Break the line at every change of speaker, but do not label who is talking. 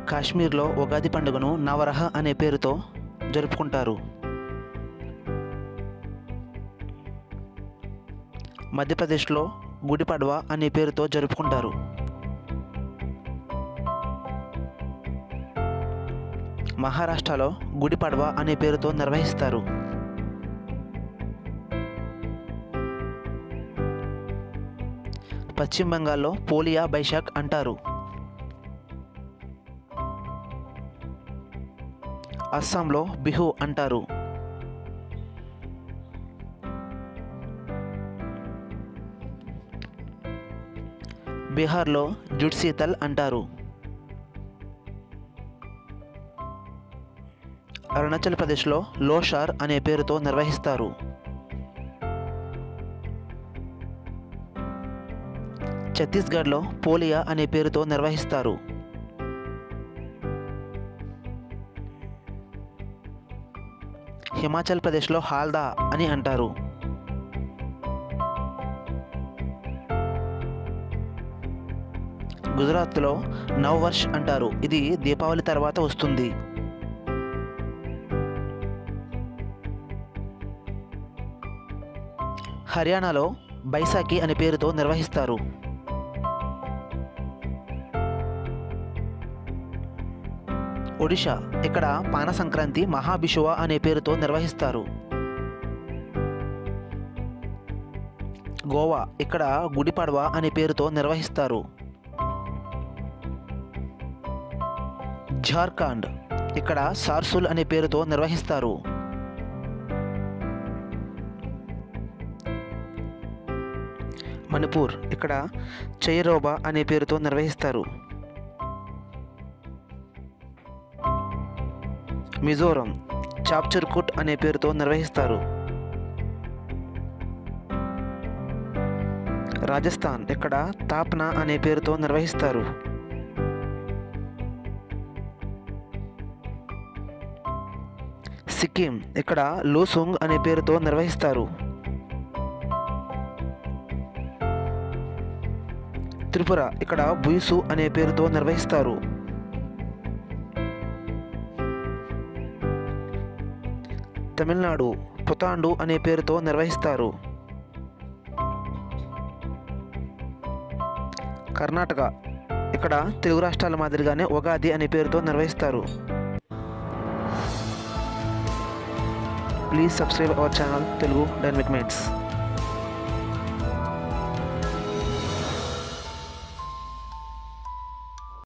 కాశ్మీర్లో ఉగాది పండుగను నవరహ అనే పేరుతో జరుపుకుంటారు. మధ్యప్రదేశ్లో గుడి పడ్వా అనే పేరుతో జరుపుకుంటారు. మహారాష్ట్రలో గుడి పడ్వా అనే పేరుతో నిర్వహిస్తారు. పశ్చిమ బెంగాల్లో పోలియా బైశాఖ్ అంటారు. అస్సాంలో బిహు అంటారు. బీహార్లో జుడ్సీతల్ అంటారు. అరుణాచల్ ప్రదేశ్లో లోషార్ అనే పేరుతో నిర్వహిస్తారు. ఛత్తీస్గఢ్లో పోలియా అనే పేరుతో నిర్వహిస్తారు. హిమాచల్ ప్రదేశ్లో హాల్దా అని అంటారు. గుజరాత్లో నవ్-వర్ష్ అంటారు. ఇది దీపావళి తర్వాత వస్తుంది. హర్యానాలో బైసాఖి అనే పేరుతో నిర్వహిస్తారు. ఒడిషా ఇక్కడ పాన సంక్రాంతి మహాబిషువ అనే పేరుతో నిర్వహిస్తారు. గోవా ఇక్కడ గుడి పడ్వా అనే పేరుతో నిర్వహిస్తారు. జార్ఖండ్ ఇక్కడ సార్సుల్ అనే పేరుతో నిర్వహిస్తారు. మణిపూర్ ఇక్కడ చైరోబా అనే పేరుతో నిర్వహిస్తారు. మిజోరం చాప్చుర్కుట్ అనే పేరుతో నిర్వహిస్తారు. రాజస్థాన్ ఇక్కడ తాప్నా అనే పేరుతో నిర్వహిస్తారు. సిక్కిం ఇక్కడ లోసుంగ్ అనే పేరుతో నిర్వహిస్తారు. త్రిపుర ఇక్కడ బుయిసు అనే పేరుతో నిర్వహిస్తారు. తమిళనాడు పుతాండు అనే పేరుతో నిర్వహిస్తారు. కర్ణాటక ఇక్కడ తెలుగు రాష్ట్రాల మాదిరిగానే ఉగాది అనే పేరుతో నిర్వహిస్తారు. Please subscribe our channel Telugu dynamic minds.